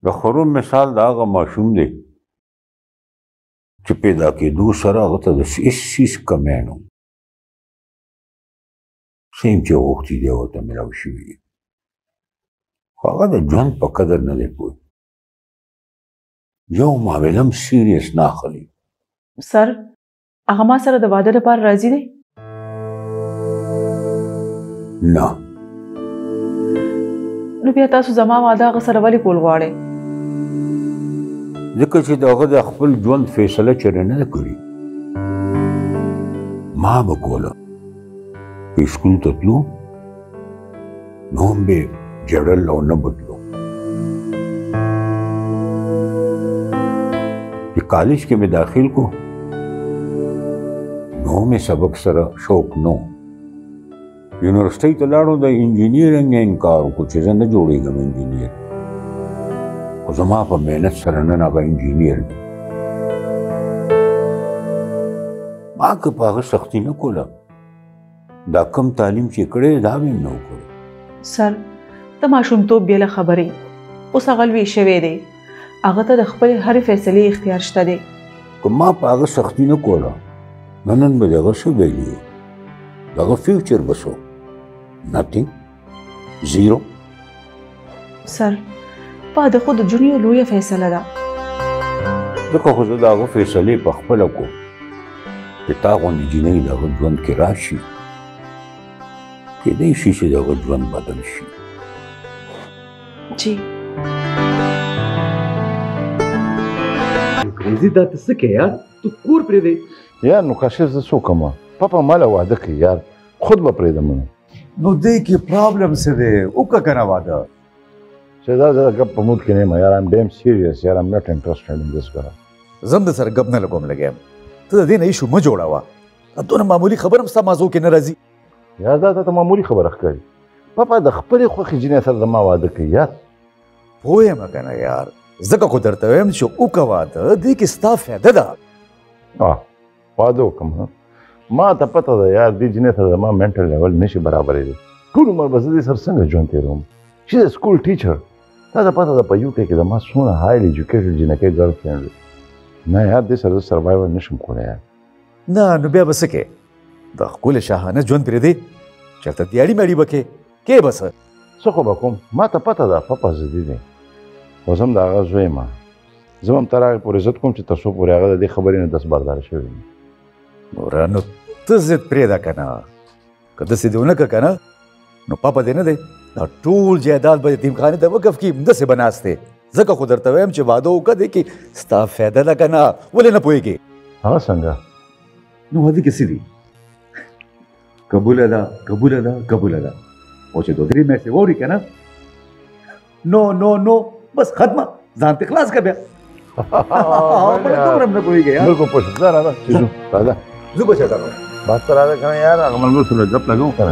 د خروم مثال د هغه ماشوم دی چې پیدا کېدو سره هغه ته د هېڅ څیز کمی نه و سیم چې غوښتي دی ورته میلاو شوي دي خو هغه د ژوند په قدر نه دی پوه یو معامله هم سیریس نه اخلي سر هغه ما سره د واده لپاره راضي دی نه نو بیا تاسو زما واده هغه سره ولې کول غواړئ ځکه چې د هغه د خپل ژوند فیصله چېرې نه ده کړې ما به کوله که سکول ته تلو نو هم به جړل او نه بدلو چې کالج کې مې داخل کو نو مې سبق سره شوق نو یونیورسټۍ ته لاړو د انجینیرنګ نه انکار وکړو چې زه نه جوړېږم انجینیر خو زما په محنت سره نن هغه انجینیر دی ما که په هغه سختي نه کوله دا کم تعلیم چې کړی دا مې نه وکړی سر د ماشومتوب بېله خبرې اوس هغه لوی شوی دی هغه ته د خپلې هرې فیصلې اختیار شته دی که ما په هغه سختي نه کوله نو نن به د هغه څه ویلي د هغه فیوچر به څه نتینګ زیرو سر واده خو د ژوند یو لویه فیصله ده ځکه خو زه د هغه فیصلې په خپله کوم چې تا غوندې جینۍ د هغه ژوند کې راشي کېدای شي چې د هغه ژوند بدل شي جی انګریزي دا ته څه کوې یار تو کور پرېږدی یار نو کاشر زه څه وکړم پاپا ماله واده کوي یار خود به پرېږدم نو دی کې پرابلم څه دی وکړه که نه واده چې دا زه د ګپ په موډ کې نه یم یار ایم ډیم سیریس یار ایم ناټ انټرسټډ ان دس ګرل زه هم د سره ګپ نه لګوم لګیم ته د دې نه ایشو مه جوړوه دونه معمولي خبره هم ستا مازو کې نه راځي یار دا ته معمولي خبره ښکاري پاپا د خپلې خوښې جینۍ سره زما واده کوي یار پوه یم که نه یار ځکه خو درته وایم چې وکړه واده دې کې ستا فایده ده واده وکړم ما ته پته ده یار دې جینۍ سره زما منټل لیول نشي برابرېدی ټول عمر به زه دې سره څنګه ژوند تېروم شي د سکول ټیچر تا ته پته ده په یو کې زما څومره هایلی ایجوکیټډ جینکۍ ګرل فرینډ دی نه یار دې سره زه سروایول نشم کولی یار نه نو بیا به څه کې د ښکلې شاهانه ژوند پرېږدی چېرته دیاړي مېړي به کې به څه څه خو به کوم ما ته پته ده پاپا ضدي دی خو زه هم د هغه زوی یم زه هم تر هغې پورې عزت کوم چې تر څو پورې هغه د دې خبرې نه دستبرداره شوی وي نوره نو ته ضد پرېږده که نه که داسې دې ونه کړه که نه نو پاپا دې نه دی دا ټول جایداد به یتیمخانې ته وقف کړي همداسې به ناست دی ځکه خو درته وایم چې واده وکړه دی کې ستا فایده ده که نه ولې نه پوهېږې هغه څنګه نو واده کې څه دي قبوله ده قبوله ده قبوله ده او چې دو درې میاشتې واوري که نه نو نو نو بس ختمه ځان ته خلاص کړه بیا دومره هم نه پوهېږې یار بلکل پوه شوم ځه راځه چې ځو راځه زه به چېرته بس ته راځه که نه یار هغه ملګرو سره ګپ لګوو که نه